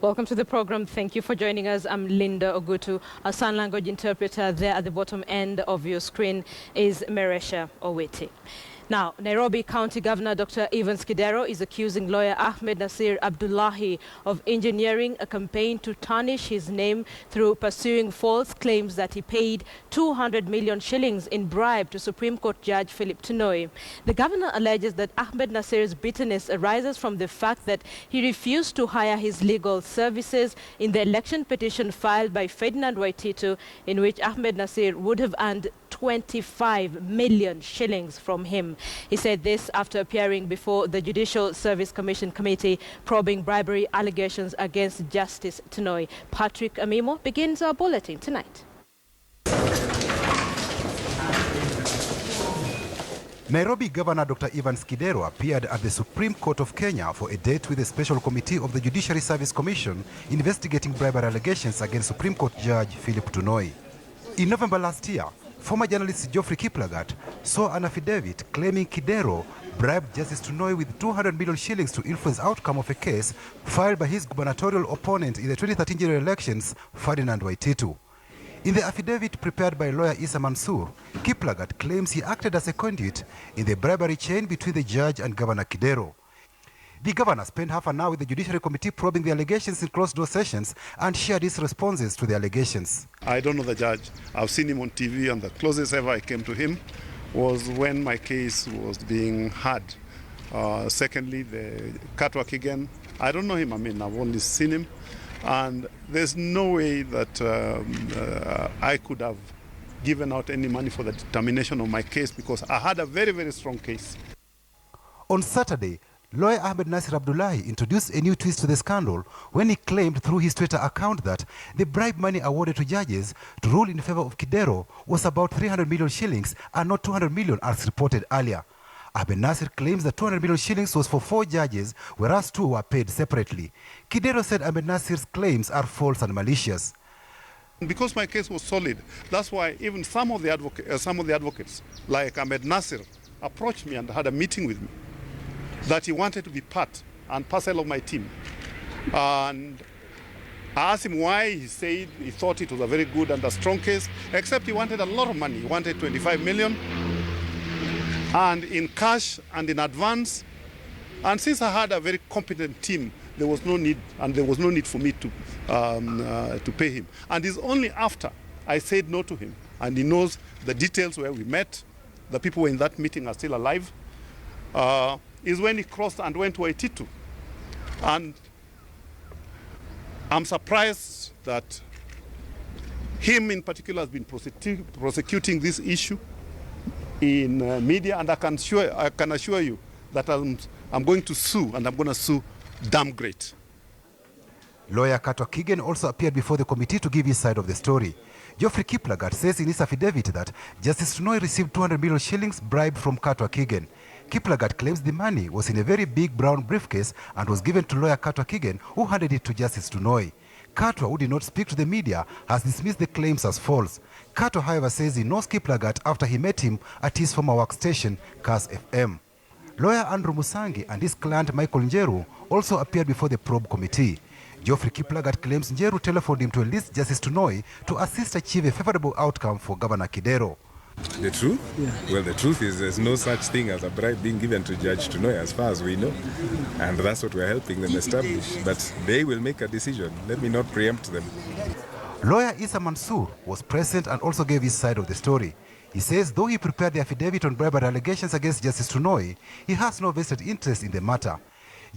Welcome to the program. Thank you for joining us. I'm Linda Ogutu. Our sign language interpreter there at the bottom end of your screen is Meresha Owiti. Now, Nairobi County Governor Dr. Evans Kidero is accusing lawyer Ahmed Nasir Abdullahi of engineering a campaign to tarnish his name through pursuing false claims that he paid 200 million shillings in bribe to Supreme Court Judge Philip Tunoi. The governor alleges that Ahmed Nasir's bitterness arises from the fact that he refused to hire his legal services in the election petition filed by Ferdinand Waititu, in which Ahmed Nasir would have earned 25 million shillings from him. He said this after appearing before the Judicial Service Commission Committee probing bribery allegations against Justice Tunoi. Patrick Amimo begins our bulletin tonight. Nairobi Governor Dr. Evans Kidero appeared at the Supreme Court of Kenya for a date with a special committee of the Judiciary Service Commission investigating bribery allegations against Supreme Court Judge Philip Tunoi. In November last year, former journalist Geoffrey Kiplagat saw an affidavit claiming Kidero bribed Justice Tunoi with 200 million shillings to influence outcome of a case filed by his gubernatorial opponent in the 2013 general elections, Ferdinand Waititu. In the affidavit prepared by lawyer Issa Mansour, Kiplagat claims he acted as a conduit in the bribery chain between the judge and Governor Kidero. The governor spent half an hour with the Judiciary Committee probing the allegations in closed-door sessions and shared his responses to the allegations. I don't know the judge. I've seen him on TV, and the closest ever I came to him was when my case was being heard. Secondly, the Katwa Kigen, I don't know him. I mean, I've only seen him. And there's no way that I could have given out any money for the determination of my case because I had a very, very strong case. On Saturday, lawyer Ahmed Nasir Abdullahi introduced a new twist to the scandal when he claimed through his Twitter account that the bribe money awarded to judges to rule in favor of Kidero was about 300 million shillings and not 200 million as reported earlier. Ahmed Nasir claims that 200 million shillings was for 4 judges, whereas 2 were paid separately. Kidero said Ahmed Nasir's claims are false and malicious. Because my case was solid, that's why even some of the advocates, like Ahmed Nasir, approached me and had a meeting with me, that he wanted to be part and parcel of my team. And I asked him why. He said he thought it was a very good and a strong case, except he wanted a lot of money. He wanted 25 million, and in cash and in advance. And since I had a very competent team, there was no need, and there was no need for me to pay him. And it's only after I said no to him, and he knows the details where we met, the people who were in that meeting are still alive, is when he crossed and went to Waititu. And I'm surprised that him in particular has been prosecuting this issue in media, and I can assure you that I'm going to sue, and I'm going to sue damn great. Lawyer Katwa Kigen also appeared before the committee to give his side of the story. Geoffrey Kiplagat says in his affidavit that Justice Tunoi received 200 million shillings bribe from Katwa Kigen. Kiplagat claims the money was in a very big brown briefcase and was given to lawyer Katwa Kigen, who handed it to Justice Tunoi. Katwa, who did not speak to the media, has dismissed the claims as false. Katwa, however, says he knows Kiplagat after he met him at his former workstation, Kas FM. Lawyer Andrew Musangi and his client Michael Njeru also appeared before the probe committee. Geoffrey Kiplagat claims Njeru telephoned him to enlist Justice Tunoi to assist achieve a favorable outcome for Governor Kidero. The truth? Yeah. Well, the truth is there's no such thing as a bribe being given to Judge Tunoi as far as we know. And that's what we're helping them establish. But they will make a decision. Let me not preempt them. Lawyer Issa Mansour was present and also gave his side of the story. He says though he prepared the affidavit on bribery allegations against Justice Tunoi, he has no vested interest in the matter.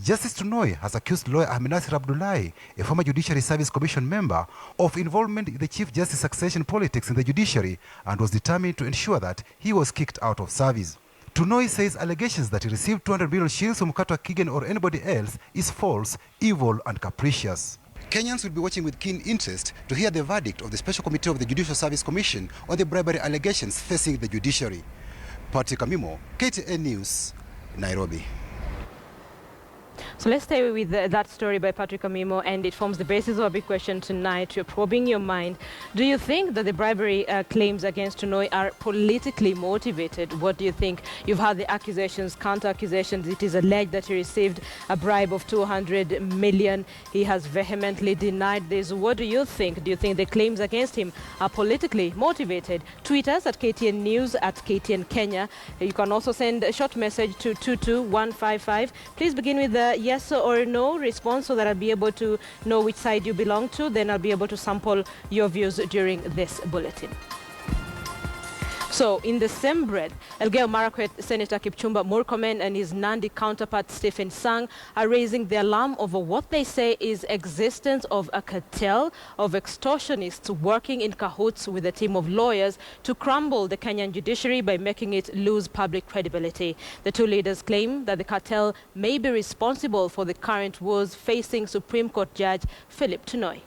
Justice Tunoi has accused lawyer Ahmed Nasir Abdullahi, a former Judiciary Service Commission member, of involvement in the Chief Justice succession politics in the judiciary and was determined to ensure that he was kicked out of service. Tunoi says allegations that he received 200 million shillings from Katwa Kigen or anybody else is false, evil and capricious. Kenyans will be watching with keen interest to hear the verdict of the Special Committee of the Judicial Service Commission on the bribery allegations facing the judiciary. Patrick Amimo, KTN News, Nairobi. So let's stay with that story by Patrick Amimo, and it forms the basis of a big question tonight. You're probing your mind. Do you think that the bribery claims against Tunoi are politically motivated? What do you think? You've had the accusations, counter-accusations. It is alleged that he received a bribe of 200 million. He has vehemently denied this. What do you think? Do you think the claims against him are politically motivated? Tweet us at KTN News, at KTN Kenya. You can also send a short message to 22155. Please begin with the yes or no response so that I'll be able to know which side you belong to. Then I'll be able to sample your views during this bulletin. So, in the same breath, Elgeyo Marakwet Senator Kipchumba Murkomen and his Nandi counterpart Stephen Sang are raising the alarm over what they say is existence of a cartel of extortionists working in cahoots with a team of lawyers to crumble the Kenyan judiciary by making it lose public credibility. The two leaders claim that the cartel may be responsible for the current woes facing Supreme Court Judge Philip Tunoi.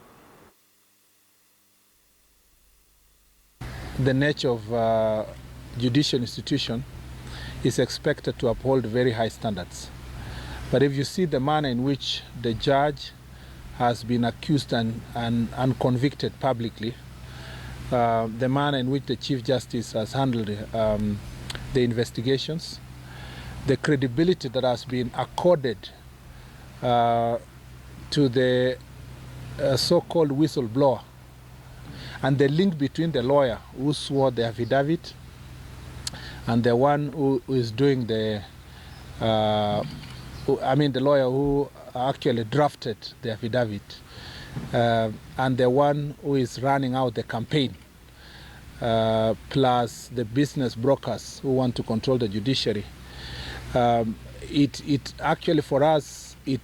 The nature of judicial institution is expected to uphold very high standards. But if you see the manner in which the judge has been accused and convicted publicly, the manner in which the Chief Justice has handled the investigations, the credibility that has been accorded to the so-called whistleblower, and the link between the lawyer who swore the affidavit and the one who is doing the, the lawyer who actually drafted the affidavit, and the one who is running out the campaign, plus the business brokers who want to control the judiciary. It actually, for us, it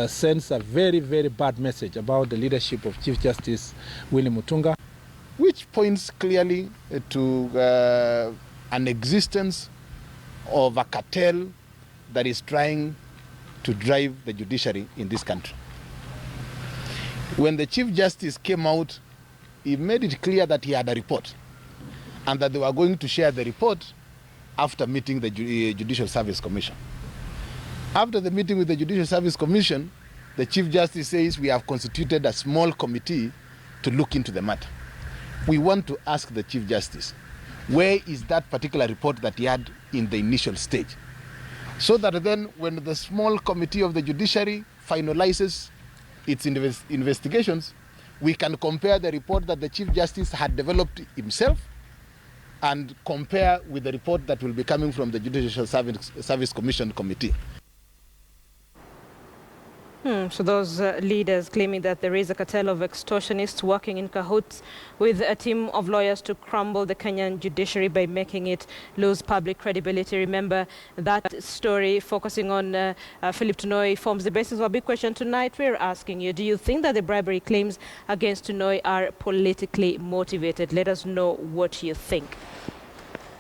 sends a very, very bad message about the leadership of Chief Justice Willie Mutunga, which points clearly to an existence of a cartel that is trying to drive the judiciary in this country. When the Chief Justice came out, he made it clear that he had a report and that they were going to share the report after meeting the Judicial Service Commission. After the meeting with the Judicial Service Commission, the Chief Justice says we have constituted a small committee to look into the matter. We want to ask the Chief Justice, where is that particular report that he had in the initial stage? So that then when the small committee of the judiciary finalizes its investigations, we can compare the report that the Chief Justice had developed himself and compare with the report that will be coming from the Judicial Service Commission committee. So those leaders claiming that there is a cartel of extortionists working in cahoots with a team of lawyers to crumble the Kenyan judiciary by making it lose public credibility. Remember, that story focusing on Philip Tunoi forms the basis of a big question tonight. We're asking you, do you think that the bribery claims against Tunoi are politically motivated? Let us know what you think.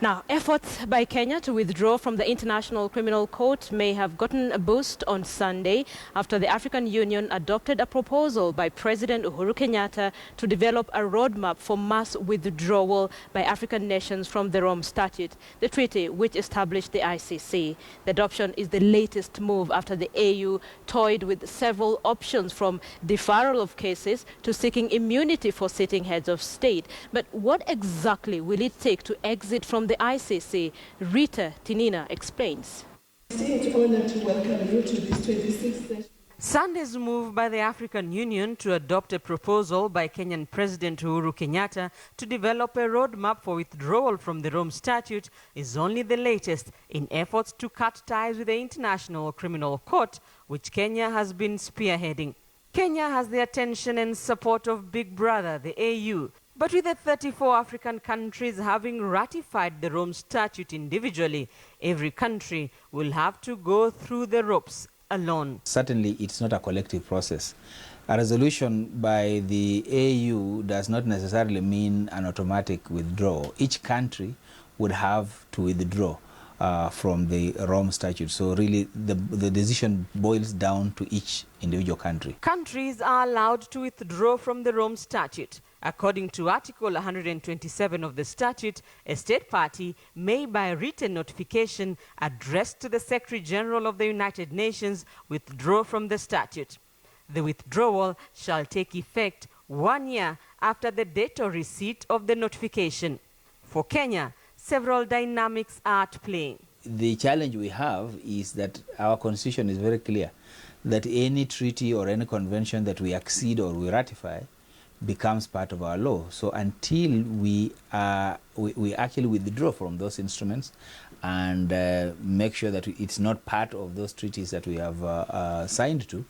Now, efforts by Kenya to withdraw from the International Criminal Court may have gotten a boost on Sunday after the African Union adopted a proposal by President Uhuru Kenyatta to develop a roadmap for mass withdrawal by African nations from the Rome Statute, the treaty which established the ICC. The adoption is the latest move after the AU toyed with several options, from deferral of cases to seeking immunity for sitting heads of state. But what exactly will it take to exit from the ICC? Rita Tinina explains. It's an honor to welcome you to this 26th session. Sunday's move by the African Union to adopt a proposal by Kenyan President Uhuru Kenyatta to develop a roadmap for withdrawal from the Rome Statute is only the latest in efforts to cut ties with the International Criminal Court, which Kenya has been spearheading. Kenya has the attention and support of Big Brother, the AU. But with the 34 African countries having ratified the Rome Statute individually, every country will have to go through the ropes alone. Certainly, it's not a collective process. A resolution by the AU does not necessarily mean an automatic withdrawal. Each country would have to withdraw from the Rome Statute. So really, the decision boils down to each individual country. Countries are allowed to withdraw from the Rome Statute. According to Article 127 of the statute, a state party may, by written notification addressed to the Secretary General of the United Nations, withdraw from the statute. The withdrawal shall take effect 1 year after the date of receipt of the notification. For Kenya, several dynamics are at play. The challenge we have is that our constitution is very clear that any treaty or any convention that we accede or we ratify becomes part of our law. So until we actually withdraw from those instruments and make sure that it's not part of those treaties that we have signed to,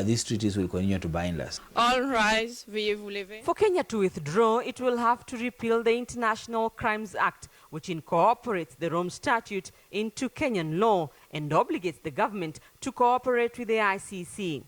these treaties will continue to bind us. All rise, veuillez vous lever. For Kenya to withdraw, it will have to repeal the International Crimes Act, which incorporates the Rome Statute into Kenyan law and obligates the government to cooperate with the ICC.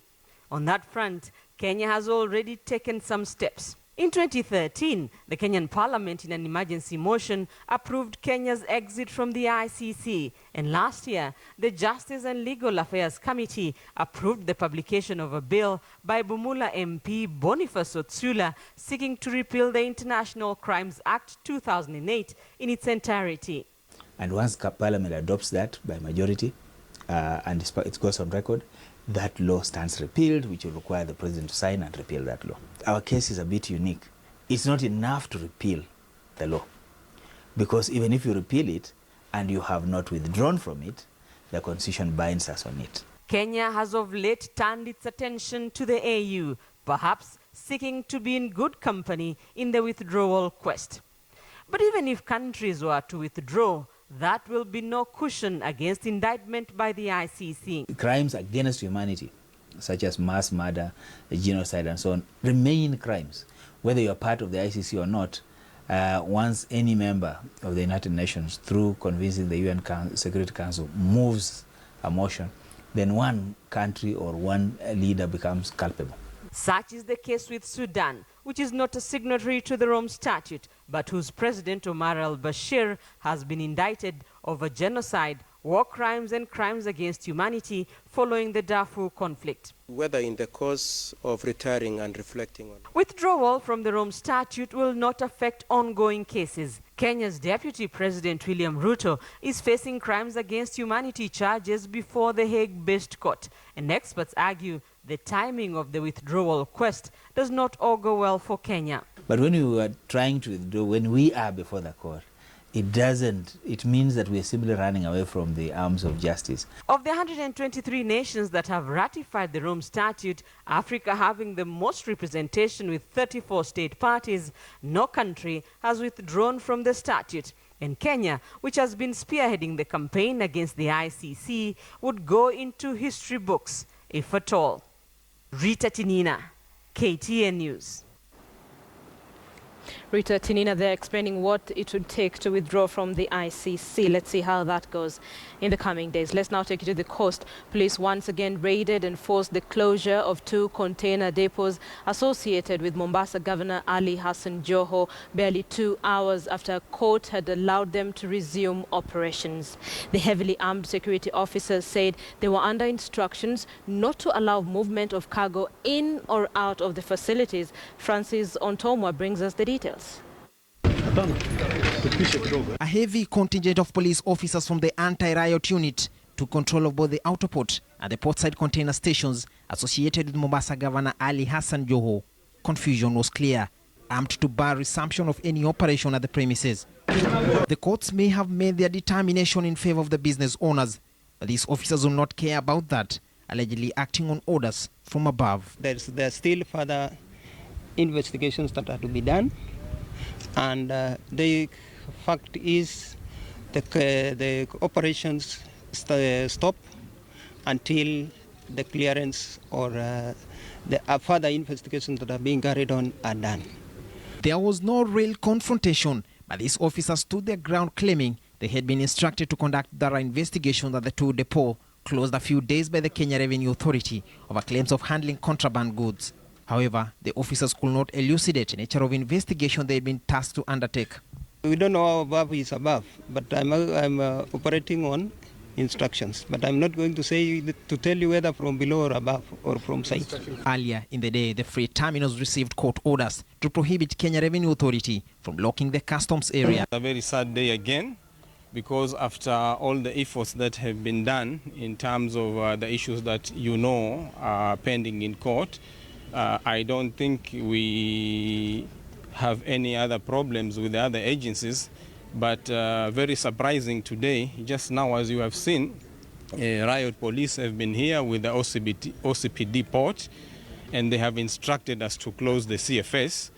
On that front, Kenya has already taken some steps. In 2013, the Kenyan Parliament, in an emergency motion, approved Kenya's exit from the ICC. And last year, the Justice and Legal Affairs Committee approved the publication of a bill by Bumula MP Boniface Otsula seeking to repeal the International Crimes Act 2008 in its entirety. And once Parliament adopts that by majority, and it goes on record, that law stands repealed, which will require the president to sign and repeal that law. Our case is a bit unique. It's not enough to repeal the law, because even if you repeal it and you have not withdrawn from it, the constitution binds us on it. Kenya has of late turned its attention to the AU, perhaps seeking to be in good company in the withdrawal quest. But even if countries were to withdraw, that will be no cushion against indictment by the ICC. Crimes against humanity, such as mass murder, genocide and so on, remain crimes. Whether you are part of the ICC or not, once any member of the United Nations, through convincing the UN Security Council, moves a motion, then one country or one leader becomes culpable. Such is the case with Sudan, which is not a signatory to the Rome Statute, but whose president Omar al-Bashir has been indicted over genocide, war crimes and crimes against humanity following the Darfur conflict. Whether in the course of retiring and reflecting on withdrawal from the Rome Statute will not affect ongoing cases. Kenya's Deputy President William Ruto is facing crimes against humanity charges before the Hague-based court, and experts argue the timing of the withdrawal quest does not augur well for Kenya. But when we are trying to withdraw, when we are before the court, it means that we are simply running away from the arms of justice. Of the 123 nations that have ratified the Rome Statute, Africa having the most representation with 34 state parties, no country has withdrawn from the statute. And Kenya, which has been spearheading the campaign against the ICC, would go into history books, if at all. Rita Tinina, KTN News. Rita Tinina there explaining what it would take to withdraw from the ICC. Let's see how that goes in the coming days. Let's now take you to the coast. Police once again raided and forced the closure of 2 container depots associated with Mombasa Governor Ali Hassan Joho barely 2 hours after a court had allowed them to resume operations. The heavily armed security officers said they were under instructions not to allow movement of cargo in or out of the facilities. Francis Ontomwa brings us the details. A heavy contingent of police officers from the anti-riot unit took control of both the outer port and the portside container stations associated with Mombasa Governor Ali Hassan Joho. Confusion was clear, armed to bar resumption of any operation at the premises. The courts may have made their determination in favor of the business owners, but these officers will not care about that, allegedly acting on orders from above. There's still further investigations that are to be done, and the fact is the operations stop until the clearance or the further investigations that are being carried on are done. There was no real confrontation, but these officers stood their ground, claiming they had been instructed to conduct thorough investigation at the 2 depots closed a few days by the Kenya Revenue Authority over claims of handling contraband goods. However, the officers could not elucidate the nature of investigation they had been tasked to undertake. We don't know how above is above, but I'm operating on instructions. But I'm not going to say to tell you whether from below or above or from side. Earlier in the day, the freight terminals received court orders to prohibit Kenya Revenue Authority from locking the customs area. It's a very sad day again, because after all the efforts that have been done in terms of the issues that are pending in court, I don't think we have any other problems with the other agencies. But very surprising today, just now as you have seen, riot police have been here with the OCPD port, and they have instructed us to close the CFS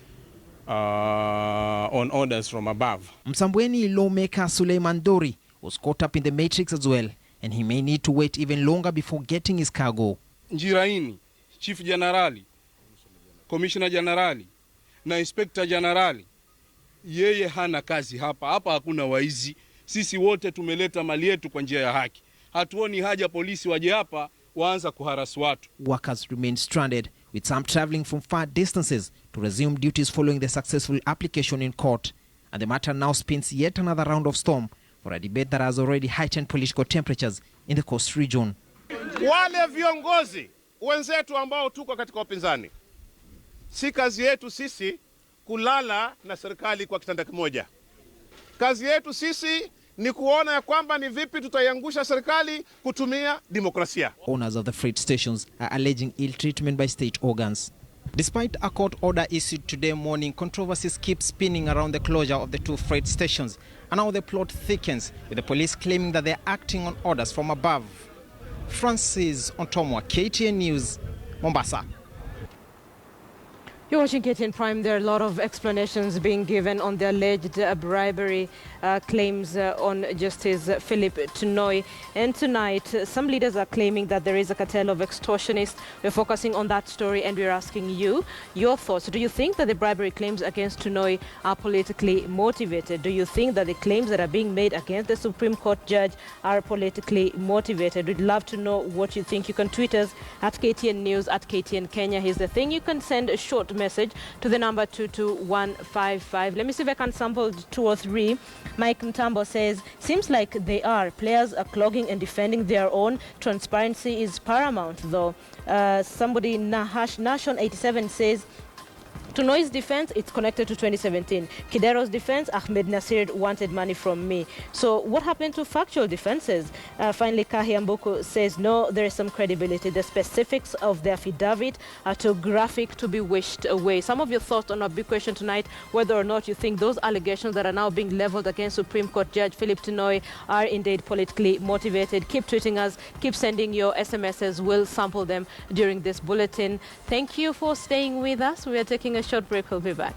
on orders from above. Msambweni lawmaker Suleiman Dori was caught up in the matrix as well, and he may need to wait even longer before getting his cargo. Njiraini, Chief Generali, Commissioner Generali na Inspector Generali, yeye hana kazi hapa. Hapa hakuna waizi. Sisi wote tumeleta mali yetu kwa njia ya haki. Hatuoni haja polisi waje hapa waanza kuharasu watu. Workers remain stranded, with some traveling from far distances to resume duties following the successful application in court. And the matter now spins yet another round of storm for a debate that has already heightened political temperatures in the coast region. Wale viongozi wenzetu ambao tuko katika upinzani, si kazi yetu sisi kulala na serikali kwa kitanda kimoja. Kazi yetu sisi ni kuona ya kwamba ni vipi tutaiangusha serikali kutumia demokrasia. Owners of the freight stations are alleging ill treatment by state organs. Despite a court order issued today morning, controversies keep spinning around the closure of the two freight stations. And now the plot thickens, with the police claiming that they're acting on orders from above. Francis Ontomwa, KTN News, Mombasa. You're watching KTN Prime. There are a lot of explanations being given on the alleged bribery claims on Justice Philip Tunoi. And tonight, some leaders are claiming that there is a cartel of extortionists. We're focusing on that story, and we're asking you your thoughts. Do you think that the bribery claims against Tunoi are politically motivated? Do you think that the claims that are being made against the Supreme Court judge are politically motivated? We'd love to know what you think. You can tweet us at KTN News, at KTN Kenya. Here's the thing. You can send a short message to the number 22155. Let me see if I can sample 2 or 3. Mike Mtambo says, seems like they are. Players are clogging and defending their own. Transparency is paramount, though. Somebody, Nation87 says, Tunoi's defense, it's connected to 2017. Kidero's defense, Ahmed Nasir wanted money from me. So what happened to factual defenses? Finally, Kahiambuku says, no, there is some credibility. The specifics of the affidavit are too graphic to be wished away. Some of your thoughts on our big question tonight, whether or not you think those allegations that are now being leveled against Supreme Court Judge Philip Tunoi are indeed politically motivated. Keep tweeting us, keep sending your SMSs. We'll sample them during this bulletin. Thank you for staying with us. We are taking a short break. We'll be back.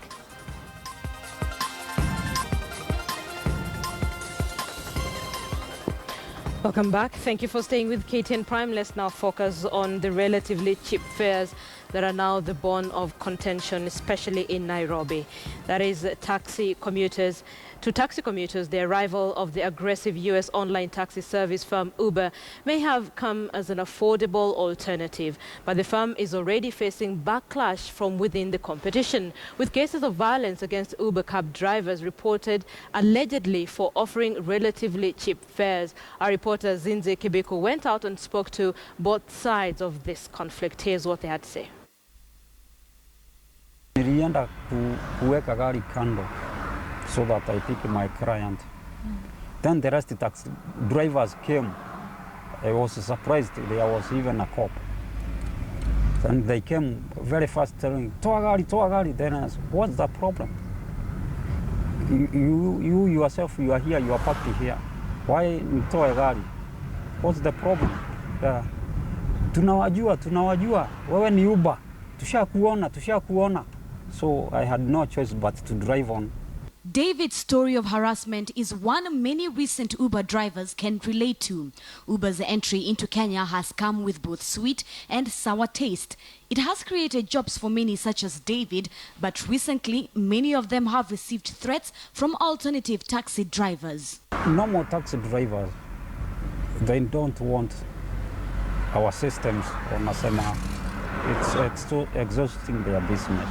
Welcome back. Thank you for staying with KTN Prime. Let's now focus on the relatively cheap fares that are now the bone of contention, especially in Nairobi. That is taxi commuters. To taxi commuters, the arrival of the aggressive US online taxi service firm Uber may have come as an affordable alternative, but the firm is already facing backlash from within the competition, with cases of violence against Uber cab drivers reported allegedly for offering relatively cheap fares. Our reporter Zinze Kibiko went out and spoke to both sides of this conflict. Here's what they had to say. Nilienda kuweka gari kando so that I pick my client. Then the rest of the taxi drivers came. I was surprised there was even a cop. And they came very fast telling, toa gari. Then I said, what's the problem? You yourself, you are here, you are parked here. Why toa gari? What's the problem? Tunawajua, wewe ni Uber. Tushakuona. So I had no choice but to drive on. David's story of harassment is one many recent Uber drivers can relate to. Uber's entry into Kenya has come with both sweet and sour taste. It has created jobs for many such as David, but recently many of them have received threats from alternative taxi drivers. Normal taxi drivers, they don't want our systems on Nasema. It's exhausting their business.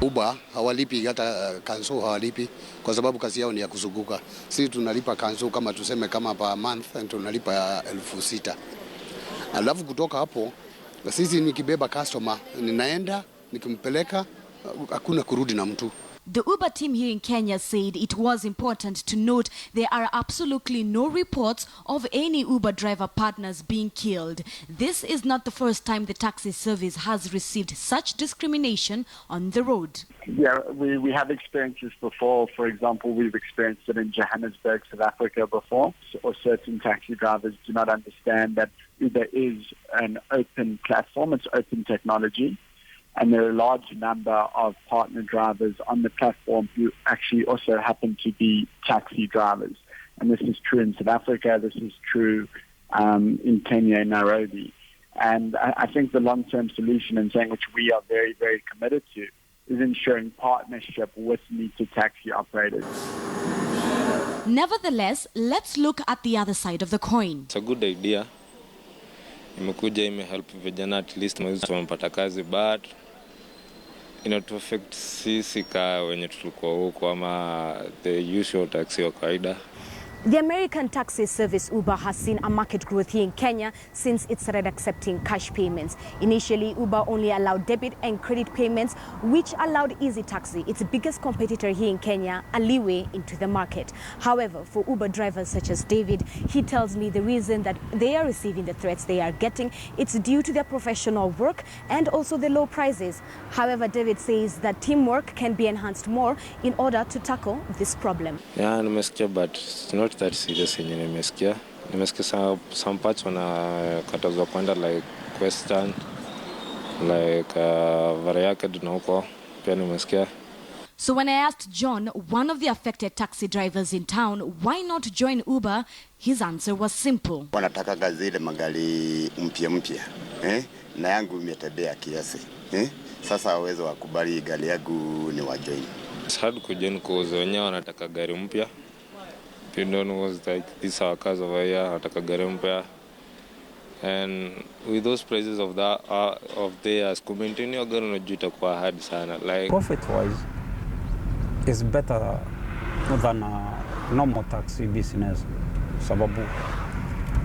Uber hawalipi hata kanso hawalipi kwa sababu kazi yao ni ya kuzunguka. Sisi tunalipa kanso kama tuseme kama per month and tunalipa 6,000. Alafu kutoka hapo sisi nikibeba customer ninaenda nikimpeleka hakuna kurudi na mtu. The Uber team here in Kenya said it was important to note there are absolutely no reports of any Uber driver partners being killed. This is not the first time the taxi service has received such discrimination on the road. Yeah, we have experienced this before. For example, we've experienced it in Johannesburg, South Africa before, or certain taxi drivers do not understand that Uber is an open platform, it's open technology. And there are a large number of partner drivers on the platform who actually also happen to be taxi drivers. And this is true in South Africa, this is true in Kenya and Nairobi. And I think the long-term solution, and something which we are very, very committed to, is ensuring partnership with meter taxi operators. Nevertheless, let's look at the other side of the coin. It's a good idea. Imekuja imehelp vijana at least wamepata kazi, but to affect sisi ka wenye tulikuwa huko ama the usual taxi wa kawaida. The American taxi service Uber has seen a market growth here in Kenya since it started accepting cash payments. Initially, Uber only allowed debit and credit payments, which allowed Easy Taxi, its biggest competitor here in Kenya, a leeway into the market. However, for Uber drivers such as David, he tells me the reason that they are receiving the threats they are getting, it's due to their professional work and also the low prices. However, David says that teamwork can be enhanced more in order to tackle this problem. Yeah, but it's not that serious yenye nimesikia. Nimesikia some parts wanakatazwa kwenda like Western, like Variaked na huko pia nimesikia. So when I asked John, one of the affected taxi drivers in town, why not join Uber, his answer was simple. Wanataka gazile magari mpya na yangu imetembea kiasi sasa waweza wakubali gari yangu ni wajoin. It's hard kujoin cause wenyewe wanataka gari mpya. Pindon was like this our cars over here, wanataka gari mpya. And with those prices of that of theirs, to maintain your gari unajua itakuwa hard sana. Like profit wise is better than a normal taxi business. Sababu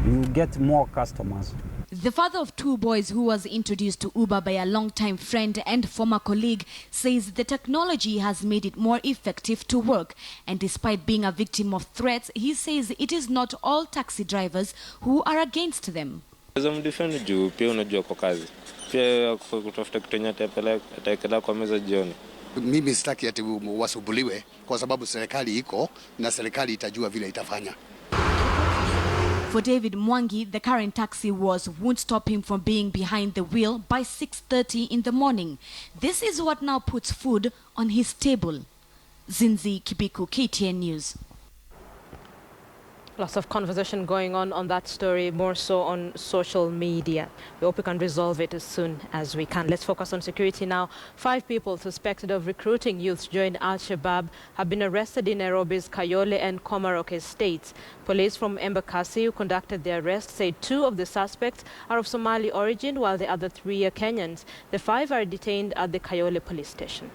you get more customers. The father of two boys who was introduced to Uber by a long-time friend and former colleague says the technology has made it more effective to work. And despite being a victim of threats, he says it is not all taxi drivers who are against them. Mdefend juu pia unajua kwa kazi. Pia kutafuta kitenya ataekela kwa meza jioni. Mimi sitaki ati wasumbuliwe kwa sababu serikali iko na serikali itajua vile itafanya. For David Mwangi, the current taxi won't stop him from being behind the wheel by 6:30 in the morning. This is what now puts food on his table. Zinzi Kibiku, KTN News. Lots of conversation going on that story, more so on social media. We hope we can resolve it as soon as we can. Let's focus on security now. 5 people suspected of recruiting youths to join Al-Shabaab have been arrested in Nairobi's Kayole and Komaroke states. Police from Embakasi, who conducted the arrest, say 2 of the suspects are of Somali origin, while the other 3 are Kenyans. The 5 are detained at the Kayole police station.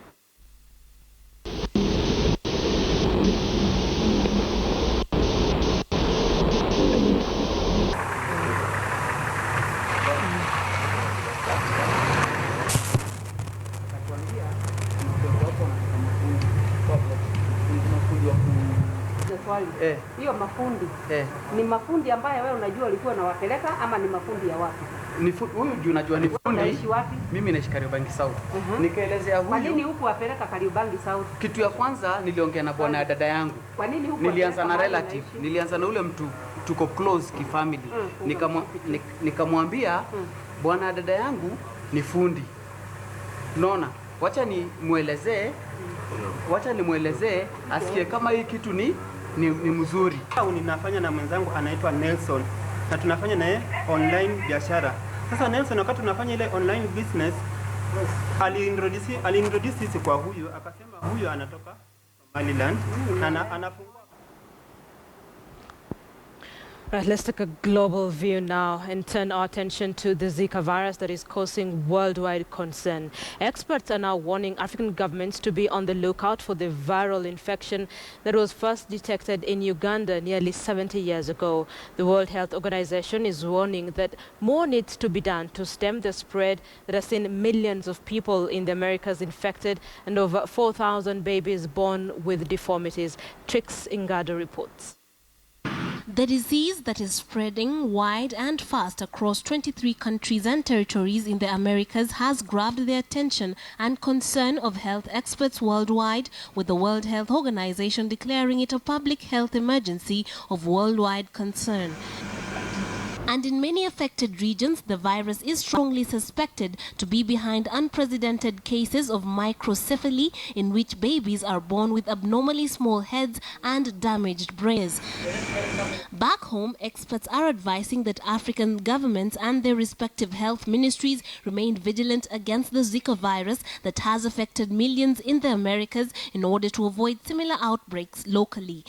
Hiyo mafundi ni mafundi ambaye wewe unajua ulikuwa unawapeleka ama ni mafundi ya wapi? Ni huyu juu unajua ni fundi. Unaishi wapi? Mimi naishi Kariobangi South. Nikaelezea huyu. Kwa nini huku wapeleka Kariobangi South? Kitu ya kwanza niliongea na bwana dada yangu. Kwa nini huku? Nilianza na relative. Nilianza na ule mtu tuko close kifamily. Nikamwambia bwana dada yangu ni fundi. Unaona? Wacha nimuelezee asikie kama hii kitu ni mzuri. Ninafanya na mwenzangu anaitwa Nelson na tunafanya naye online biashara. Sasa Nelson wakati tunafanya ile online business aliintroduce sisi kwa huyu, akasema huyu anatoka Somaliland na anafungua. Right, let's take a global view now and turn our attention to the Zika virus that is causing worldwide concern. Experts are now warning African governments to be on the lookout for the viral infection that was first detected in Uganda nearly 70 years ago. The World Health Organization is warning that more needs to be done to stem the spread that has seen millions of people in the Americas infected and over 4,000 babies born with deformities. Trix Ingado reports. The disease that is spreading wide and fast across 23 countries and territories in the Americas has grabbed the attention and concern of health experts worldwide, with the World Health Organization declaring it a public health emergency of worldwide concern. And in many affected regions, the virus is strongly suspected to be behind unprecedented cases of microcephaly, in which babies are born with abnormally small heads and damaged brains. Back home, experts are advising that African governments and their respective health ministries remain vigilant against the Zika virus that has affected millions in the Americas in order to avoid similar outbreaks locally.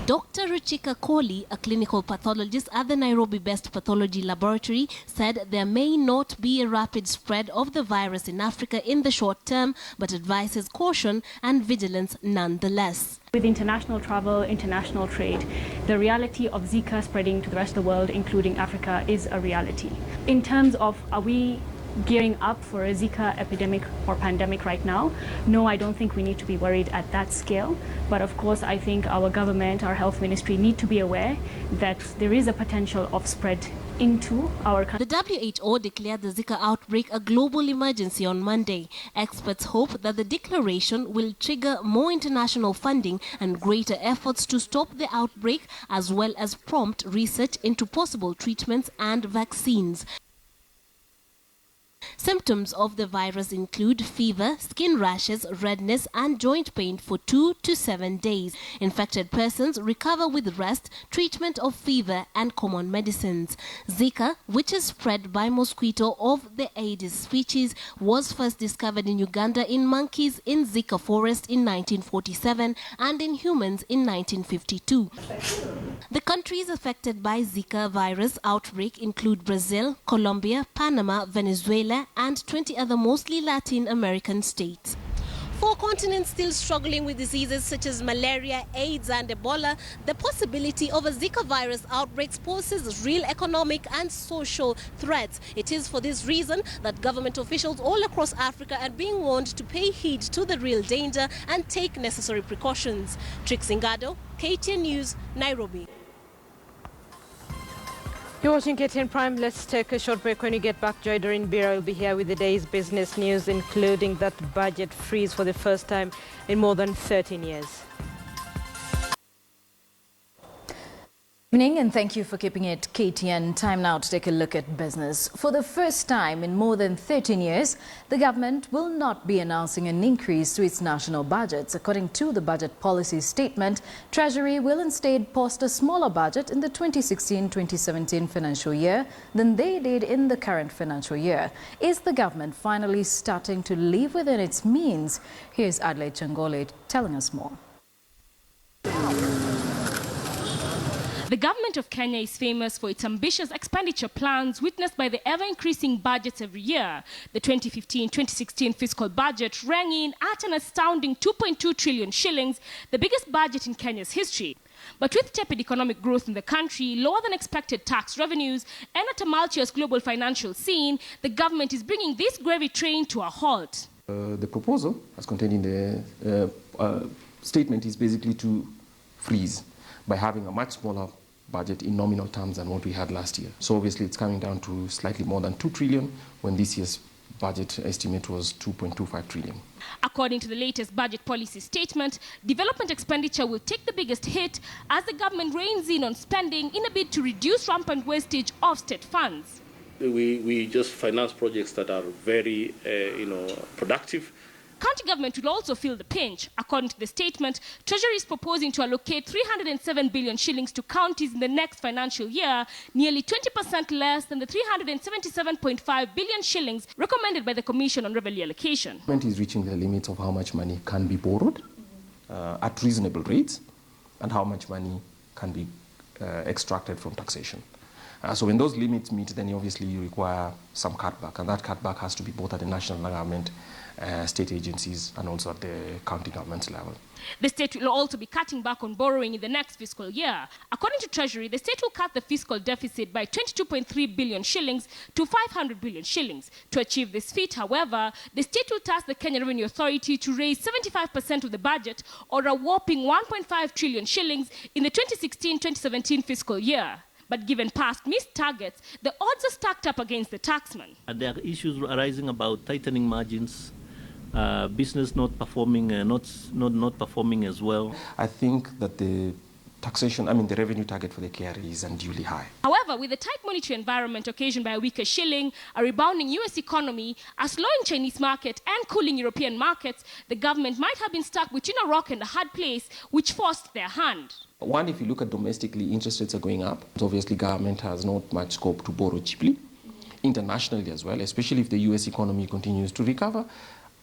Dr. Ruchika Kohli, a clinical pathologist at the Nairobi-based pathology laboratory, said there may not be a rapid spread of the virus in Africa in the short term, but advises caution and vigilance nonetheless. With international travel, international trade, the reality of Zika spreading to the rest of the world, including Africa, is a reality. In terms of, are we gearing up for a Zika epidemic or pandemic right now? No, I don't think we need to be worried at that scale. But of course, I think our government, our health ministry need to be aware that there is a potential of spread into our country. The WHO declared the Zika outbreak a global emergency on Monday. Experts hope that the declaration will trigger more international funding and greater efforts to stop the outbreak, as well as prompt research into possible treatments and vaccines. Symptoms of the virus include fever, skin rashes, redness, and joint pain for 2 to 7 days. Infected persons recover with rest, treatment of fever, and common medicines. Zika, which is spread by mosquito of the Aedes species, was first discovered in Uganda in monkeys in Zika forest in 1947 and in humans in 1952. The countries affected by Zika virus outbreak include Brazil, Colombia, Panama, Venezuela, and 20 other mostly Latin American states. 4 continents still struggling with diseases such as malaria, AIDS, and Ebola, the possibility of a Zika virus outbreak poses real economic and social threats. It is for this reason that government officials all across Africa are being warned to pay heed to the real danger and take necessary precautions. Trix Ingado, KTN News, Nairobi. You're watching KTN Prime. Let's take a short break. When you get back, Joy Doreen Bira will be here with the day's business news, including that budget freeze for the first time in more than 13 years. Good evening and thank you for keeping it KTN. Time now to take a look at business. For the first time in more than 13 years, the government will not be announcing an increase to its national budgets. According to the budget policy statement, Treasury will instead post a smaller budget in the 2016-2017 financial year than they did in the current financial year. Is the government finally starting to live within its means? Here's Adelaide Changole telling us more. The government of Kenya is famous for its ambitious expenditure plans, witnessed by the ever-increasing budgets every year. The 2015-2016 fiscal budget rang in at an astounding 2.2 trillion shillings, the biggest budget in Kenya's history. But with tepid economic growth in the country, lower than expected tax revenues, and a tumultuous global financial scene, the government is bringing this gravy train to a halt. The proposal, as contained in the statement, is basically to freeze by having a much smaller budget in nominal terms than what we had last year. So obviously it's coming down to slightly more than 2 trillion when this year's budget estimate was 2.25 trillion. According to the latest budget policy statement, development expenditure will take the biggest hit as the government reins in on spending in a bid to reduce rampant wastage of state funds. We just finance projects that are very, productive. County government will also feel the pinch. According to the statement, Treasury is proposing to allocate 307 billion shillings to counties in the next financial year, nearly 20% less than the 377.5 billion shillings recommended by the Commission on Revenue Allocation. Government is reaching the limits of how much money can be borrowed at reasonable rates and how much money can be extracted from taxation. So when those limits meet, then obviously you require some cutback, and that cutback has to be both at the national government, state agencies, and also at the county government level. The state will also be cutting back on borrowing in the next fiscal year. According to Treasury, the state will cut the fiscal deficit by 22.3 billion shillings to 500 billion shillings. To achieve this feat, however, the state will task the Kenya Revenue Authority to raise 75% of the budget, or a whopping 1.5 trillion shillings in the 2016-2017 fiscal year. But given past missed targets, the odds are stacked up against the taxman. There are issues arising about tightening margins, business not performing, not performing as well. I think that the revenue target for the KRA is unduly high. However, with the tight monetary environment occasioned by a weaker shilling, a rebounding US economy, a slowing Chinese market, and cooling European markets, the government might have been stuck between a rock and a hard place, which forced their hand. One, if you look at domestically, interest rates are going up. So obviously, government has not much scope to borrow cheaply. Internationally as well, especially if the US economy continues to recover,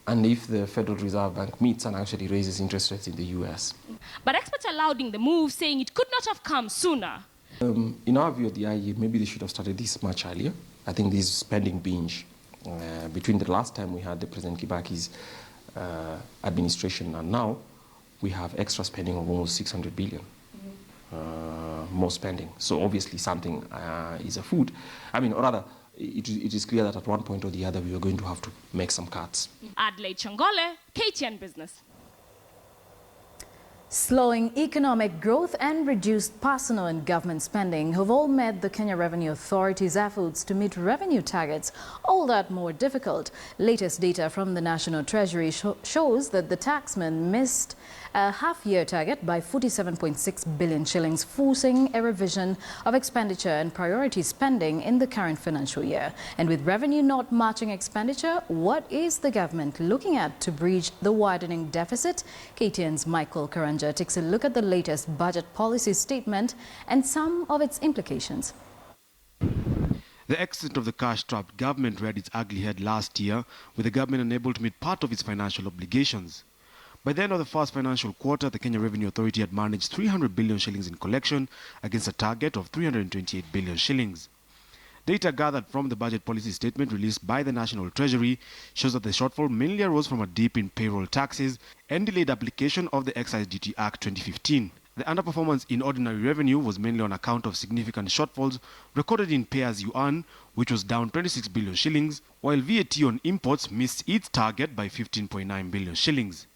and if the Federal Reserve Bank meets and actually raises interest rates in the US. But experts are lauding the move, saying it could not have come sooner. In our view at the IE, maybe they should have started this much earlier. I think this spending binge between the last time we had the President Kibaki's administration and now, we have extra spending of almost 600 billion. More spending. So obviously something is afoot. Or rather, it is clear that at one point or the other we are going to have to make some cuts. Adelaide Changole, KTN Business. Slowing economic growth and reduced personal and government spending have all made the Kenya Revenue Authority's efforts to meet revenue targets all that more difficult. Latest data from the National Treasury shows that the taxman missed a half-year target by 47.6 billion shillings, forcing a revision of expenditure and priority spending in the current financial year. And with revenue not matching expenditure, what is the government looking at to bridge the widening deficit? KTN's Michael Karanja takes a look at the latest budget policy statement and some of its implications. The extent of the cash-strapped government reared its ugly head last year, with the government unable to meet part of its financial obligations. By the end of the first financial quarter, the Kenya Revenue Authority had managed 300 billion shillings in collection against a target of 328 billion shillings. Data gathered from the budget policy statement released by the National Treasury shows that the shortfall mainly arose from a dip in payroll taxes and delayed application of the Excise Duty Act 2015. The underperformance in ordinary revenue was mainly on account of significant shortfalls recorded in pay-as-you-earn, which was down 26 billion shillings, while VAT on imports missed its target by 15.9 billion shillings.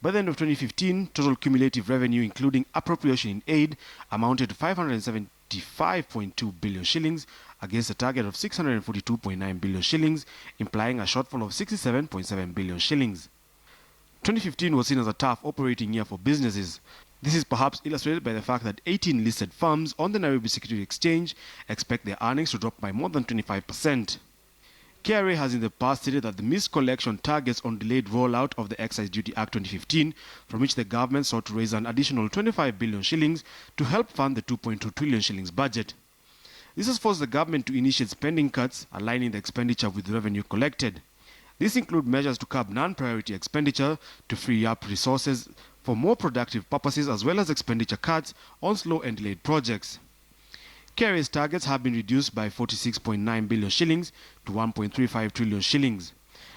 By the end of 2015, total cumulative revenue, including appropriation in aid, amounted to 575.2 billion shillings against a target of 642.9 billion shillings, implying a shortfall of 67.7 billion shillings. 2015 was seen as a tough operating year for businesses. This is perhaps illustrated by the fact that 18 listed firms on the Nairobi Security Exchange expect their earnings to drop by more than 25%. KRA has in the past stated that the missed collection targets on delayed rollout of the Excise Duty Act 2015, from which the government sought to raise an additional 25 billion shillings to help fund the 2.2 trillion shillings budget. This has forced the government to initiate spending cuts, aligning the expenditure with the revenue collected. These include measures to curb non-priority expenditure to free up resources for more productive purposes, as well as expenditure cuts on slow and delayed projects. KRA's targets have been reduced by 46.9 billion shillings to 1.35 trillion shillings.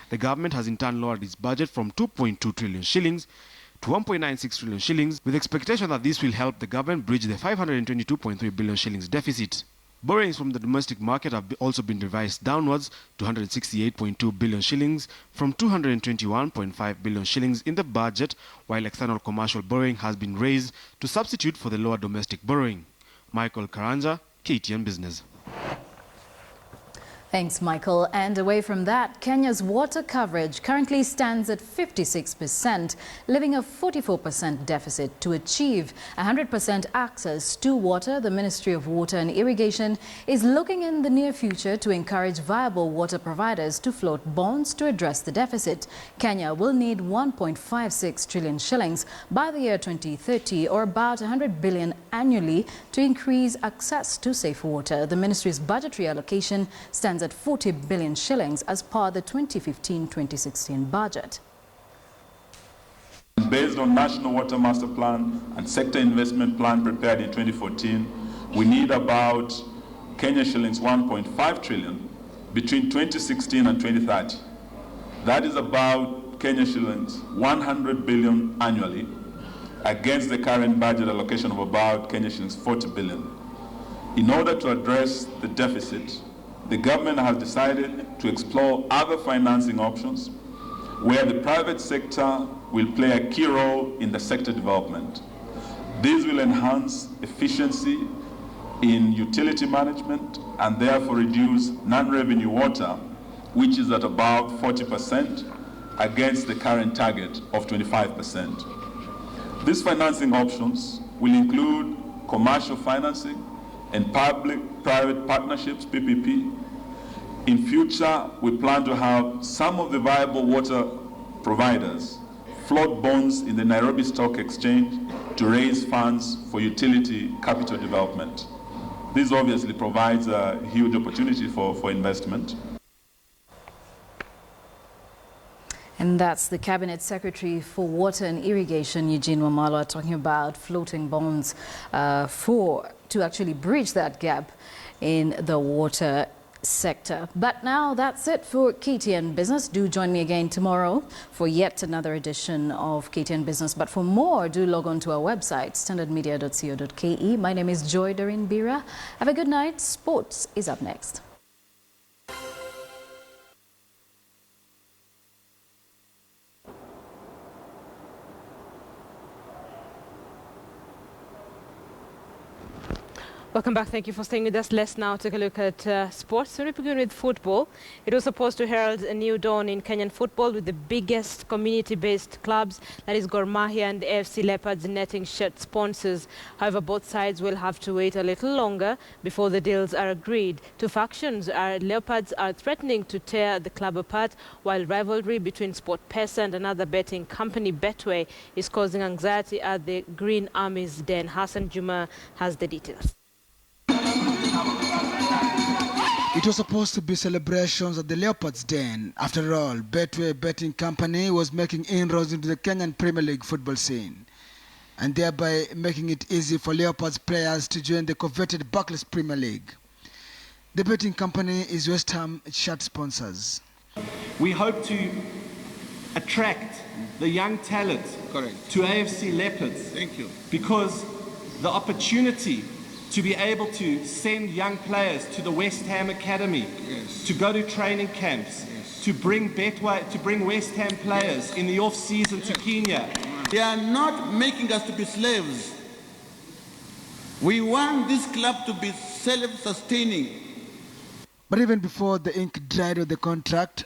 The government has in turn lowered its budget from 2.2 trillion shillings to 1.96 trillion shillings, with expectation that this will help the government bridge the 522.3 billion shillings deficit. Borrowings from the domestic market have also been revised downwards to 168.2 billion shillings from 221.5 billion shillings in the budget, while external commercial borrowing has been raised to substitute for the lower domestic borrowing. Michael Karanja, KTN Business. Thanks, Michael. And away from that, Kenya's water coverage currently stands at 56%, leaving a 44% deficit. To achieve 100% access to water, the Ministry of Water and Irrigation is looking in the near future to encourage viable water providers to float bonds to address the deficit. Kenya will need 1.56 trillion shillings by the year 2030, or about 100 billion annually, to increase access to safe water. The ministry's budgetary allocation stands at 40 billion shillings as per the 2015-2016 budget. Based on National Water Master Plan and Sector Investment Plan prepared in 2014, we need about Kenya shillings 1.5 trillion between 2016 and 2030. That is about Kenya shillings 100 billion annually against the current budget allocation of about Kenya shillings 40 billion. In order to address the deficit, the government has decided to explore other financing options where the private sector will play a key role in the sector development. This will enhance efficiency in utility management and therefore reduce non-revenue water, which is at about 40% against the current target of 25%. These financing options will include commercial financing and public-private partnerships, PPP. In future, we plan to have some of the viable water providers float bonds in the Nairobi Stock Exchange to raise funds for utility capital development. This obviously provides a huge opportunity for investment. And that's the Cabinet Secretary for Water and Irrigation, Eugene Wamalwa, talking about floating bonds to actually bridge that gap in the water sector. But now that's it for KTN Business. Do join me again tomorrow for yet another edition of KTN Business. But for more, do log on to our website, standardmedia.co.ke. My name is Joy Doreen Bira. Have a good night. Sports is up next. Welcome back. Thank you for staying with us. Let's now take a look at sports. So we begin with football. It was supposed to herald a new dawn in Kenyan football with the biggest community-based clubs, that is Gor Mahia and AFC Leopards, netting shirt sponsors. However, both sides will have to wait a little longer before the deals are agreed. Two factions, Leopards are threatening to tear the club apart, while rivalry between SportPesa and another betting company, Betway, is causing anxiety at the Green Army's den. Hassan Juma has the details. It was supposed to be celebrations at the Leopards' Den. After all, Betway betting company was making inroads into the Kenyan Premier League football scene, and thereby making it easy for Leopards players to join the coveted Barclays Premier League. The betting company is West Ham shirt sponsors. We hope to attract the young talent to AFC Leopards. Thank you. Because the opportunity to be able to send young players to the West Ham Academy, to go to training camps, to bring West Ham players in the off-season to Kenya. They are not making us to be slaves. We want this club to be self-sustaining. But even before the ink dried on the contract,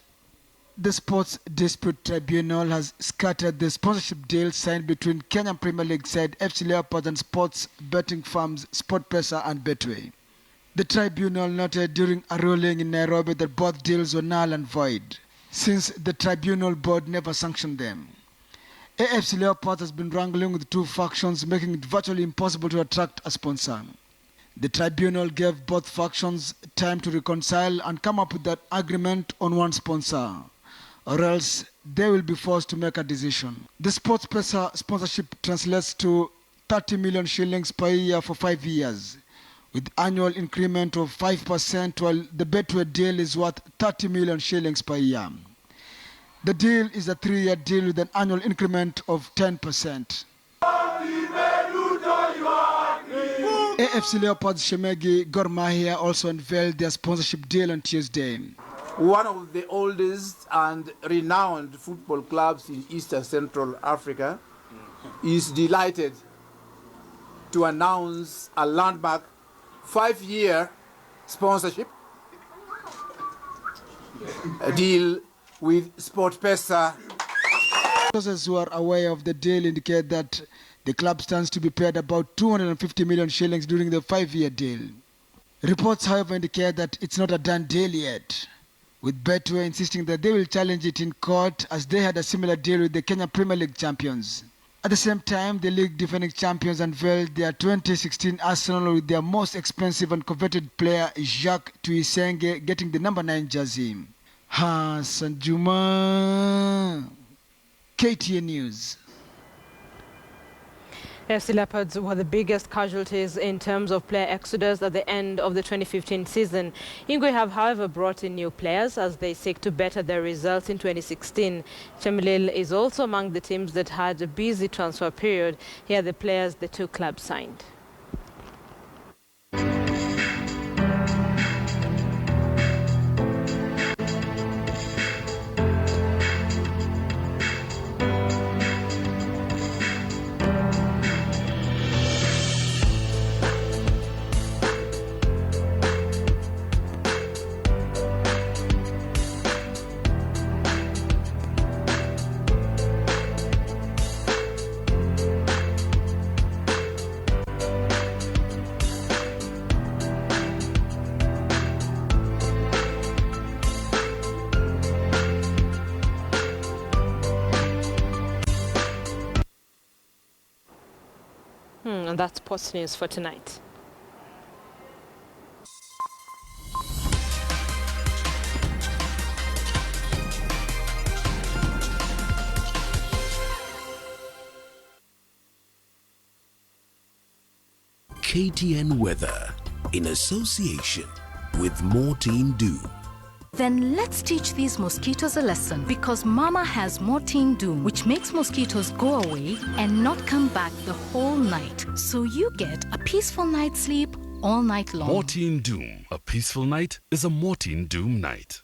the Sports Dispute Tribunal has scattered the sponsorship deal signed between Kenyan Premier League side FC Leopards and sports betting firms SportPesa and Betway. The tribunal noted during a ruling in Nairobi that both deals were null and void, since the tribunal board never sanctioned them. AFC Leopards has been wrangling with two factions, making it virtually impossible to attract a sponsor. The tribunal gave both factions time to reconcile and come up with an agreement on one sponsor, or else they will be forced to make a decision. The SportPesa sponsorship translates to 30 million shillings per year for 5 years, with annual increment of 5%, while the Betway deal is worth 30 million shillings per year. The deal is a 3-year deal with an annual increment of 10%. AFC Leopards Shemegi Gor Mahia also unveiled their sponsorship deal on Tuesday. One of the oldest and renowned football clubs in East and Central Africa is delighted to announce a landmark 5-year sponsorship deal with SportPesa. Sources who are aware of the deal indicate that the club stands to be paid about 250 million shillings during the 5-year deal. Reports, however, indicate that it's not a done deal yet, with Betway insisting that they will challenge it in court as they had a similar deal with the Kenya Premier League champions. At the same time, the league defending champions unveiled their 2016 Arsenal with their most expensive and coveted player, Jacques Tuisenge, getting the number 9 jersey. Hassan Juma, KTN News. FC Leopards were the biggest casualties in terms of player exodus at the end of the 2015 season. Ingwe have, however, brought in new players as they seek to better their results in 2016. Chemelil is also among the teams that had a busy transfer period. Here are the players the two clubs signed. And that's Post News for tonight. KTN Weather, in association with Morteen Dew. Then let's teach these mosquitoes a lesson, because Mama has Morteen Doom, which makes mosquitoes go away and not come back the whole night. So you get a peaceful night's sleep all night long. Morteen Doom. A peaceful night is a Morteen Doom night.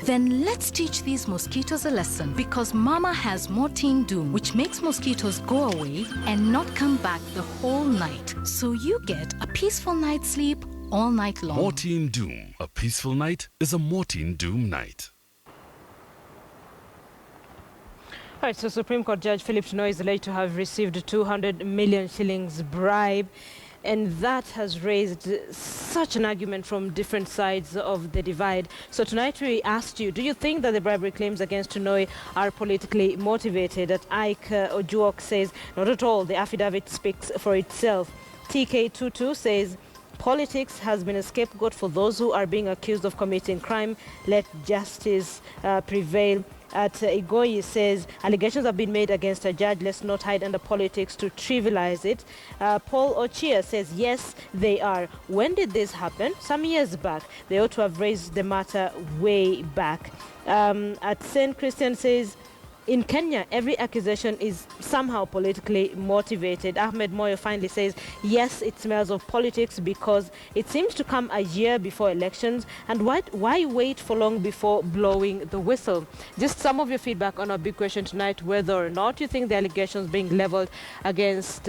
Then let's teach these mosquitoes a lesson, because Mama has Morteen Doom, which makes mosquitoes go away and not come back the whole night. So you get a peaceful night's sleep all night long. Morteen Doom. A peaceful night is a Morteen Doom night. All right, so Supreme Court Judge Philip Tunoy is alleged to have received 200 million shillings bribe. And that has raised such an argument from different sides of the divide. So tonight we asked you, do you think that the bribery claims against Tunoy are politically motivated? That Ike Ojuok says, not at all. The affidavit speaks for itself. TK22 says, politics has been a scapegoat for those who are being accused of committing crime. Let justice prevail. At Igoyi says, allegations have been made against a judge. Let's not hide under politics to trivialize it. Paul Ochia says, yes, they are. When did this happen? Some years back. They ought to have raised the matter way back. At St. Christian says, in Kenya, every accusation is somehow politically motivated. Ahmed Moyo finally says, yes, it smells of politics because it seems to come a year before elections. And why wait for long before blowing the whistle? Just some of your feedback on our big question tonight, whether or not you think the allegations being leveled against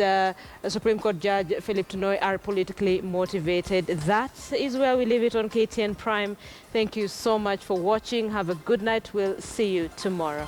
Supreme Court Judge Philip Tunoy are politically motivated. That is where we leave it on KTN Prime. Thank you so much for watching. Have a good night. We'll see you tomorrow.